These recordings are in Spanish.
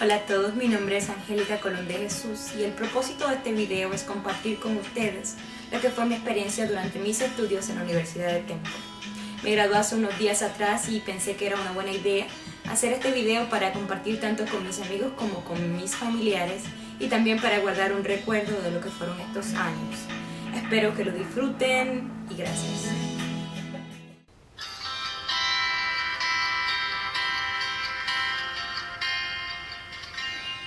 Hola a todos, mi nombre es Angélica Colón de Jesús y el propósito de este video es compartir con ustedes lo que fue mi experiencia durante mis estudios en la Universidad de Temple. Me gradué hace unos días atrás y pensé que era una buena idea hacer este video para compartir tanto con mis amigos como con mis familiares y también para guardar un recuerdo de lo que fueron estos años. Espero que lo disfruten y gracias.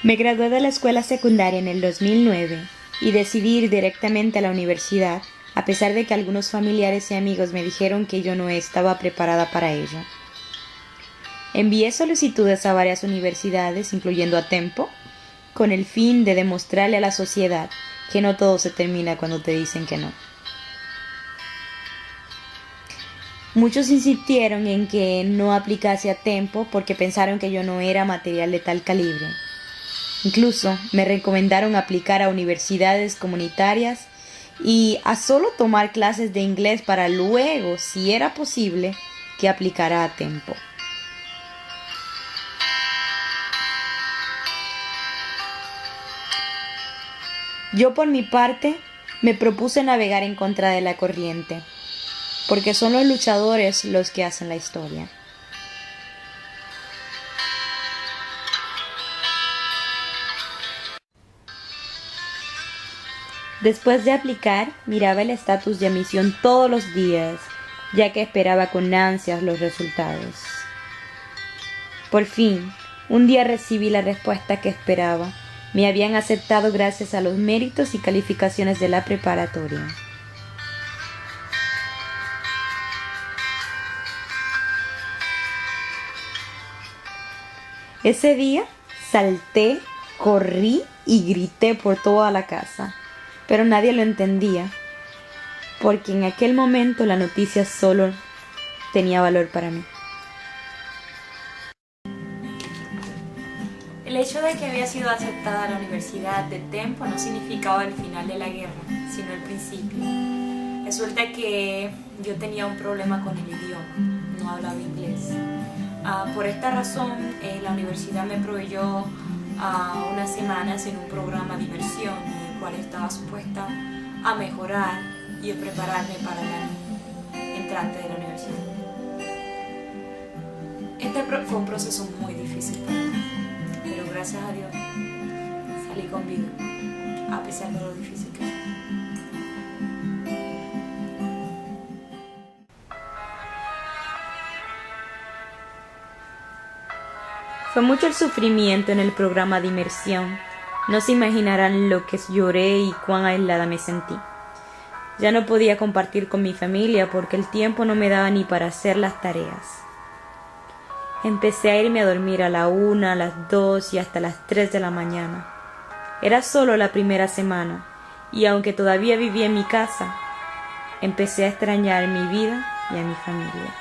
Me gradué de la escuela secundaria en el 2009 y decidí ir directamente a la universidad, a pesar de que algunos familiares y amigos me dijeron que yo no estaba preparada para ello. Envié solicitudes a varias universidades, incluyendo a Temple, con el fin de demostrarle a la sociedad que no todo se termina cuando te dicen que no. Muchos insistieron en que no aplicase a Temple porque pensaron que yo no era material de tal calibre. Incluso me recomendaron aplicar a universidades comunitarias y a solo tomar clases de inglés para luego, si era posible, que aplicara a Temple. Yo por mi parte me propuse navegar en contra de la corriente, porque son los luchadores los que hacen la historia. Después de aplicar, miraba el estatus de admisión todos los días, ya que esperaba con ansias los resultados. Por fin, un día recibí la respuesta que esperaba. Me habían aceptado gracias a los méritos y calificaciones de la preparatoria. Ese día salté, corrí y grité por toda la casa. Pero nadie lo entendía, porque en aquel momento la noticia solo tenía valor para mí. El hecho de que había sido aceptada a la Universidad de Temple no significaba el final de la guerra, sino el principio. Resulta que yo tenía un problema con el idioma, no hablaba inglés. Por esta razón, la universidad me proveyó unas semanas en un programa de inmersión, en el cual estaba supuesta a mejorar y a prepararme para el año entrante de la universidad. Este fue un proceso muy difícil para mí, pero gracias a Dios salí con vida, a pesar de lo difícil que fue. Fue mucho el sufrimiento en el programa de inmersión. No se imaginarán lo que lloré y cuán aislada me sentí. Ya no podía compartir con mi familia porque el tiempo no me daba ni para hacer las tareas. Empecé a irme a dormir a la 1, a las 2 y hasta las 3 de la mañana. Era solo la primera semana y aunque todavía vivía en mi casa, empecé a extrañar mi vida y a mi familia.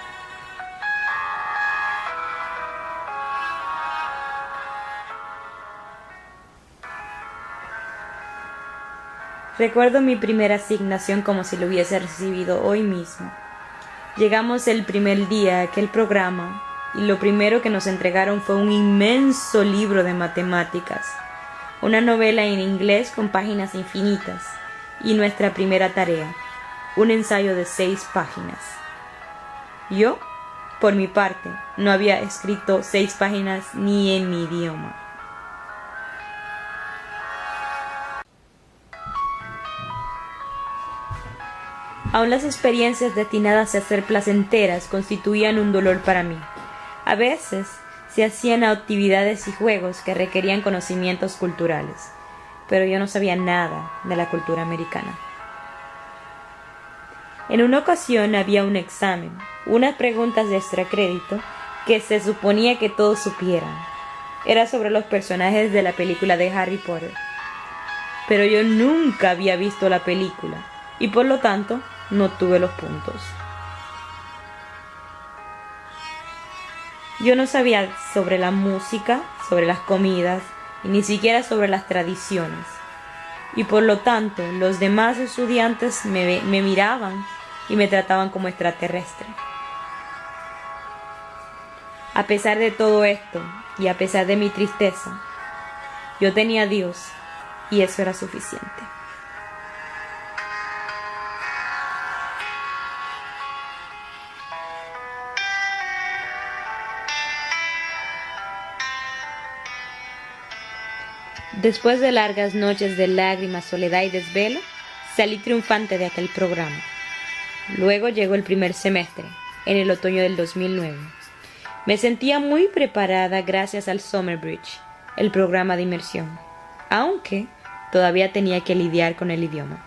Recuerdo mi primera asignación como si lo hubiese recibido hoy mismo. Llegamos el primer día a aquel programa y lo primero que nos entregaron fue un inmenso libro de matemáticas, una novela en inglés con páginas infinitas y nuestra primera tarea, un ensayo de 6 páginas. Yo, por mi parte, no había escrito 6 páginas ni en mi idioma. Aún las experiencias destinadas a ser placenteras constituían un dolor para mí. A veces se hacían actividades y juegos que requerían conocimientos culturales, pero yo no sabía nada de la cultura americana. En una ocasión había un examen, unas preguntas de extracrédito que se suponía que todos supieran. Era sobre los personajes de la película de Harry Potter. Pero yo nunca había visto la película y por lo tanto no tuve los puntos. Yo no sabía sobre la música, sobre las comidas y ni siquiera sobre las tradiciones. Y por lo tanto, los demás estudiantes me miraban y me trataban como extraterrestre. A pesar de todo esto y a pesar de mi tristeza, Yo tenía a Dios y eso era suficiente. Después de largas noches de lágrimas, soledad y desvelo, salí triunfante de aquel programa. Luego llegó el primer semestre, en el otoño del 2009. Me sentía muy preparada gracias al Summer Bridge, el programa de inmersión, aunque todavía tenía que lidiar con el idioma.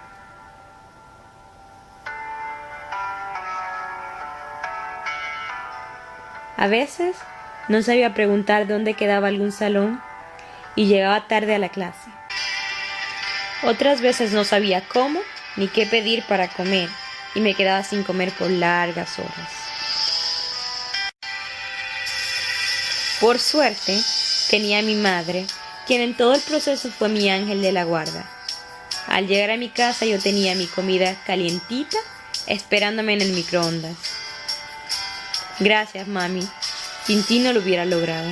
A veces no sabía preguntar dónde quedaba algún salón y llegaba tarde a la clase. Otras veces no sabía cómo ni qué pedir para comer y me quedaba sin comer por largas horas. Por suerte, tenía a mi madre, quien en todo el proceso fue mi ángel de la guarda. Al llegar a mi casa yo tenía mi comida calientita esperándome en el microondas. Gracias, mami. Sin ti no lo hubiera logrado.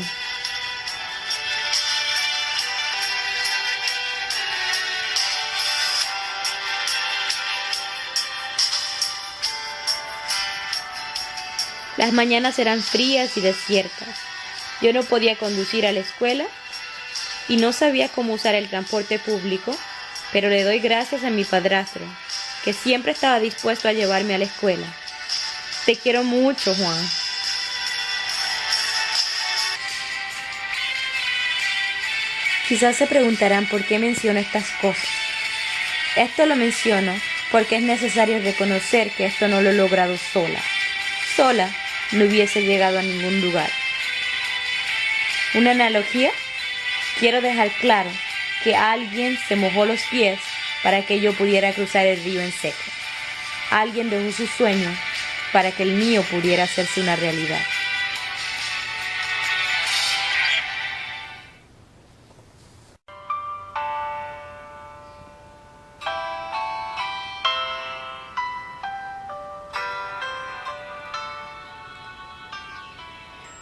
Las mañanas eran frías y desiertas. Yo no podía conducir a la escuela y no sabía cómo usar el transporte público, pero le doy gracias a mi padrastro, que siempre estaba dispuesto a llevarme a la escuela. Te quiero mucho, Juan. Quizás se preguntarán por qué menciono estas cosas. Esto lo menciono porque es necesario reconocer que esto no lo he logrado sola. Sola no hubiese llegado a ningún lugar. ¿Una analogía? Quiero dejar claro que alguien se mojó los pies para que yo pudiera cruzar el río en seco. Alguien dejó su sueño para que el mío pudiera hacerse una realidad.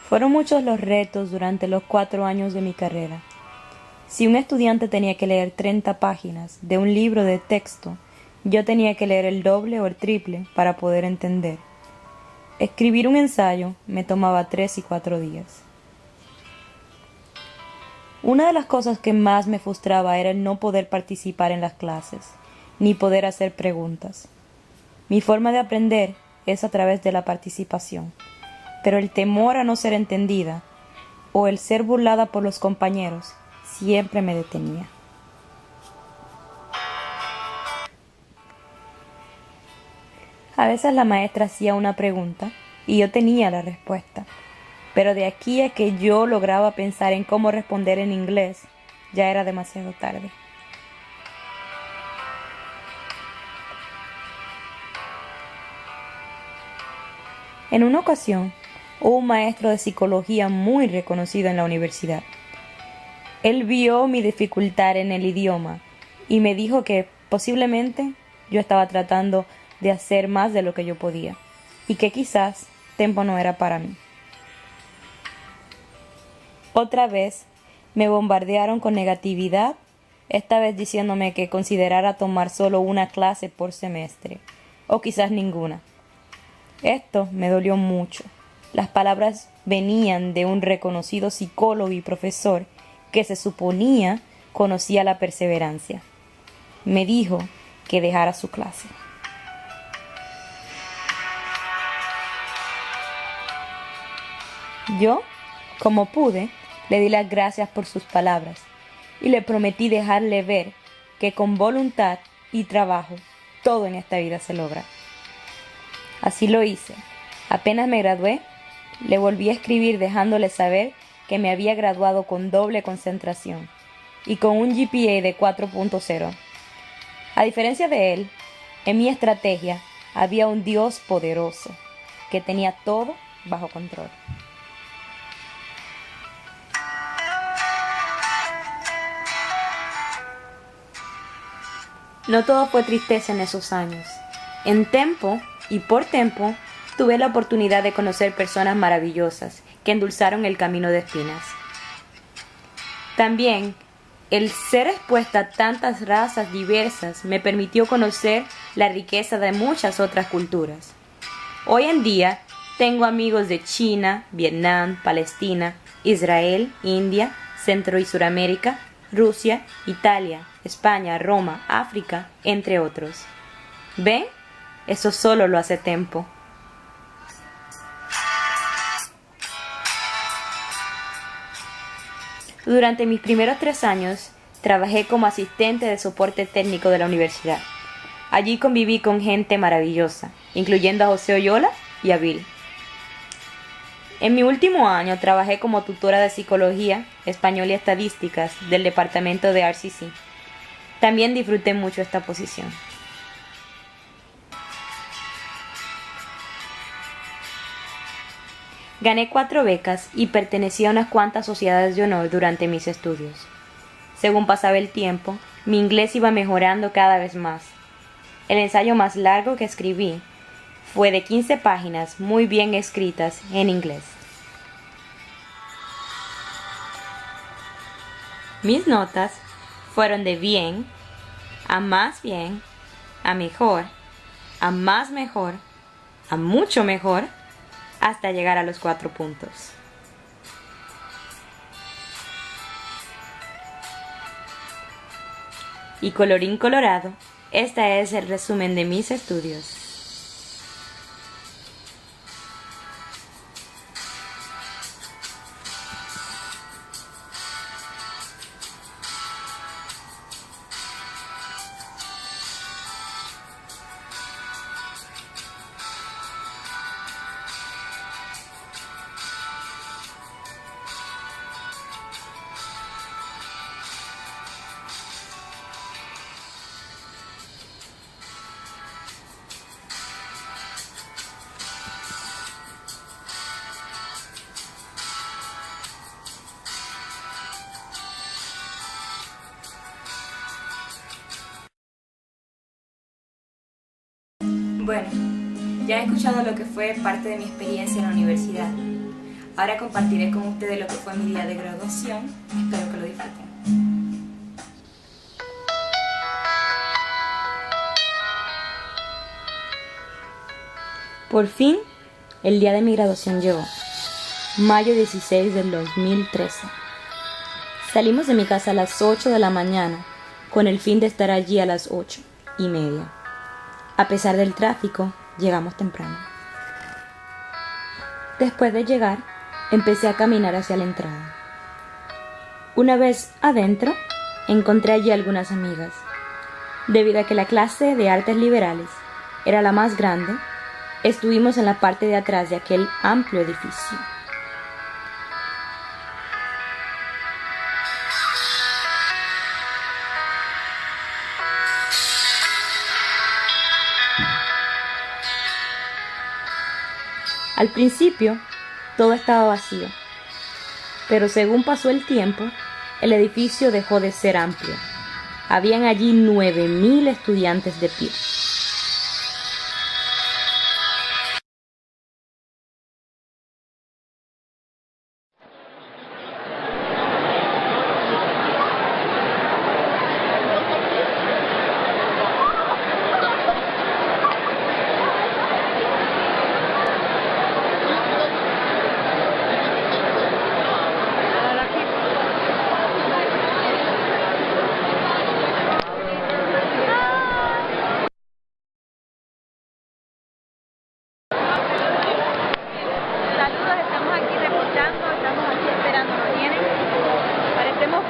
Fueron muchos los retos durante los 4 años de mi carrera. Si un estudiante tenía que leer 30 páginas de un libro de texto, yo tenía que leer el doble o el triple para poder entender. Escribir un ensayo me tomaba 3 y 4 días. Una de las cosas que más me frustraba era el no poder participar en las clases, ni poder hacer preguntas. Mi forma de aprender es a través de la participación. Pero el temor a no ser entendida o el ser burlada por los compañeros siempre me detenía. A veces la maestra hacía una pregunta y yo tenía la respuesta, pero de aquí a que yo lograba pensar en cómo responder en inglés, ya era demasiado tarde. En una ocasión, hubo un maestro de psicología muy reconocido en la universidad. Él vio mi dificultad en el idioma y me dijo que posiblemente yo estaba tratando de hacer más de lo que yo podía y que quizás Tempo no era para mí. Otra vez me bombardearon con negatividad, esta vez diciéndome que considerara tomar solo una clase por semestre o quizás ninguna. Esto me dolió mucho. Las palabras venían de un reconocido psicólogo y profesor que se suponía conocía la perseverancia. Me dijo que dejara su clase. Yo, como pude, le di las gracias por sus palabras y le prometí dejarle ver que con voluntad y trabajo todo en esta vida se logra. Así lo hice. Apenas me gradué, le volví a escribir dejándole saber que me había graduado con doble concentración y con un GPA de 4.0. A diferencia de él, en mi estrategia había un Dios poderoso que tenía todo bajo control. No todo fue tristeza en esos años. En Tempo y por Tempo tuve la oportunidad de conocer personas maravillosas que endulzaron el camino de espinas. También El ser expuesta a tantas razas diversas me permitió conocer la riqueza de muchas otras culturas. Hoy en día tengo amigos de China, Vietnam, Palestina, Israel, India, Centro y Suramérica, Rusia, Italia, España, Roma, África, entre otros. ¿Ven? Eso solo lo hace Tempo. Durante mis primeros 3 años, trabajé como asistente de soporte técnico de la universidad. Allí conviví con gente maravillosa, incluyendo a José Oyola y a Bill. En mi último año trabajé como tutora de psicología, español y estadísticas del departamento de RCC. También disfruté mucho esta posición. Gané 4 becas y pertenecí a unas cuantas sociedades de honor durante mis estudios. Según pasaba el tiempo, mi inglés iba mejorando cada vez más. El ensayo más largo que escribí fue de 15 páginas muy bien escritas en inglés. Mis notas fueron de bien, a más bien, a mejor, a más mejor, a mucho mejor, hasta llegar a los 4 puntos. Y colorín colorado, este es el resumen de mis estudios. Bueno, ya he escuchado lo que fue parte de mi experiencia en la universidad. Ahora compartiré con ustedes lo que fue mi día de graduación. Espero que lo disfruten. Por fin, el día de mi graduación llegó. Mayo 16 del 2013. Salimos de mi casa a las 8 de la mañana, con el fin de estar allí a las 8:30. A pesar del tráfico, llegamos temprano. Después de llegar, empecé a caminar hacia la entrada. Una vez adentro, encontré allí algunas amigas. Debido a que la clase de artes liberales era la más grande, estuvimos en la parte de atrás de aquel amplio edificio. Al principio, todo estaba vacío, pero según pasó el tiempo, el edificio dejó de ser amplio. Habían allí 9,000 estudiantes de pie.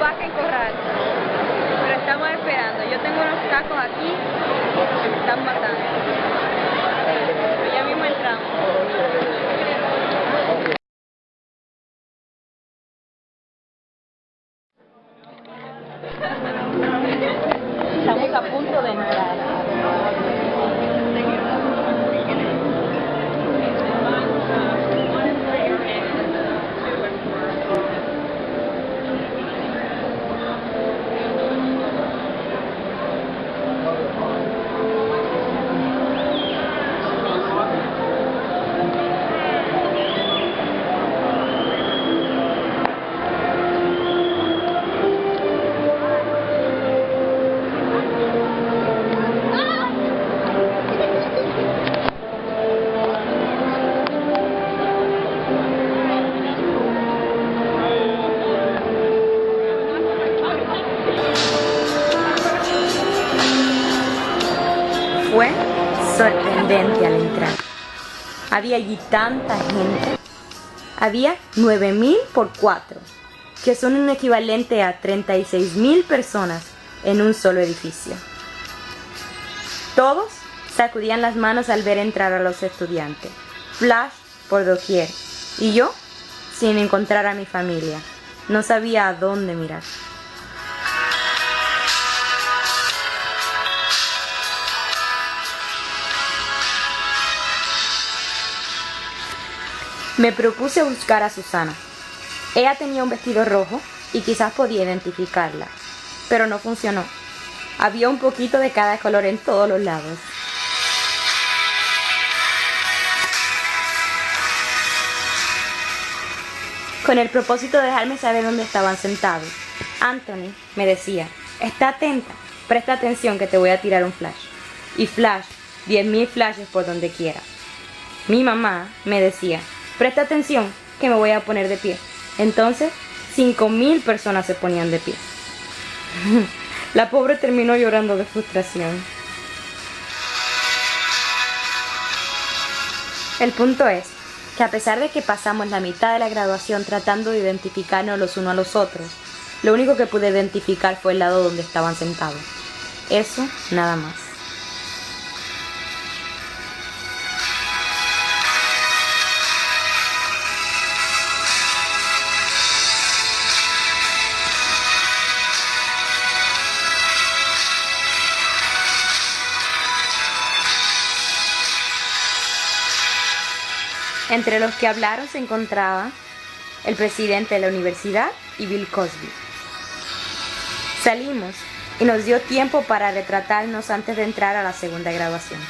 Vaca en corral, pero estamos esperando. Yo tengo unos tacos aquí que me están matando, pero ya mismo entramos. Estamos a punto de entrar. Fue sorprendente al entrar. Había allí tanta gente. Había 9.000 por 4, que son un equivalente a 36.000 personas en un solo edificio. Todos sacudían las manos al ver entrar a los estudiantes. Flash por doquier. Y yo, sin encontrar a mi familia, no sabía a dónde mirar. Me propuse buscar a Susana. Ella tenía un vestido rojo y quizás podía identificarla, pero no funcionó. Había un poquito de cada color en todos los lados. Con el propósito de dejarme saber dónde estaban sentados, Anthony me decía: está atenta, presta atención que te voy a tirar un flash. Y flash, 10.000 flashes por donde quiera. Mi mamá me decía: presta atención que me voy a poner de pie. Entonces, 5.000 personas se ponían de pie. La pobre terminó llorando de frustración. El punto es que a pesar de que pasamos la mitad de la graduación tratando de identificarnos los unos a los otros, lo único que pude identificar fue el lado donde estaban sentados. Eso, nada más. Entre los que hablaron se encontraba el presidente de la universidad y Bill Cosby. Salimos y nos dio tiempo para retratarnos antes de entrar a la segunda graduación.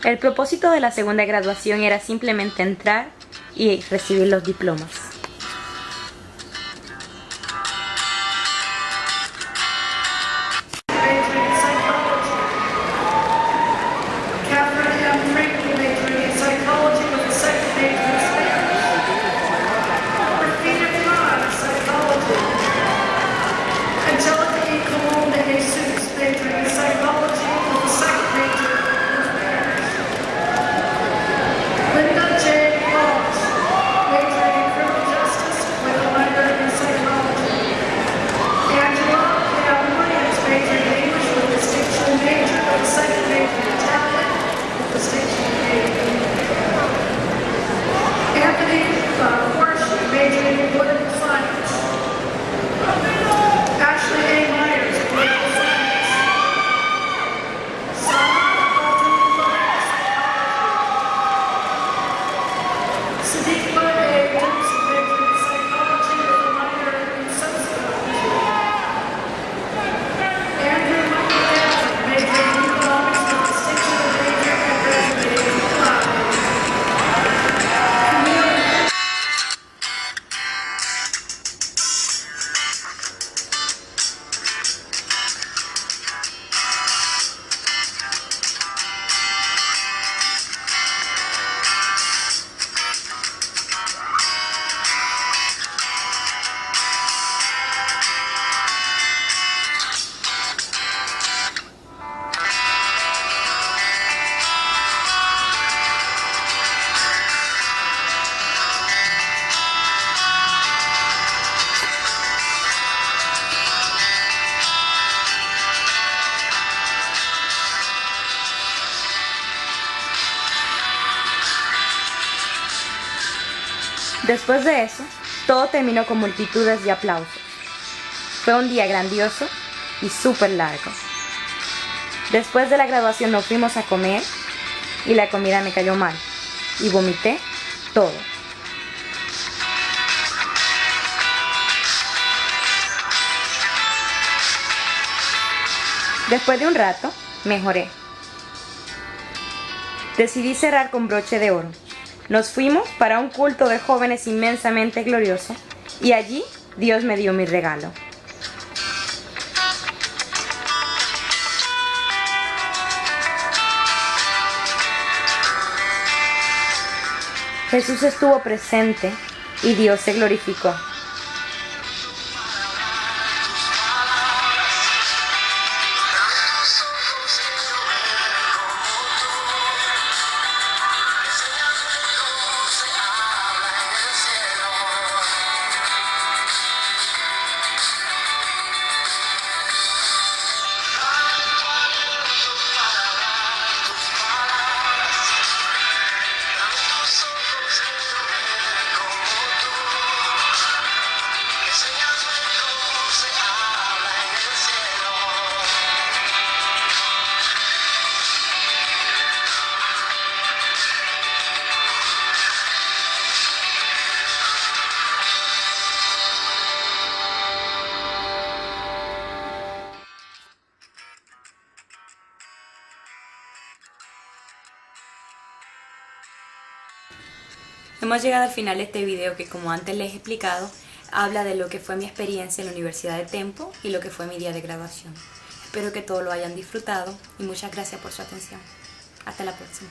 El propósito de la segunda graduación era simplemente entrar y recibir los diplomas. Después de eso, todo terminó con multitudes de aplausos. Fue un día grandioso y súper largo. Después de la graduación nos fuimos a comer y la comida me cayó mal y vomité todo. Después de un rato, mejoré. Decidí cerrar con broche de oro. Nos fuimos para un culto de jóvenes inmensamente glorioso y allí Dios me dio mi regalo. Jesús estuvo presente y Dios se glorificó. Hemos llegado al final de este video que, como antes les he explicado, habla de lo que fue mi experiencia en la Universidad de Tempo y lo que fue mi día de graduación. Espero que todos lo hayan disfrutado y muchas gracias por su atención. Hasta la próxima.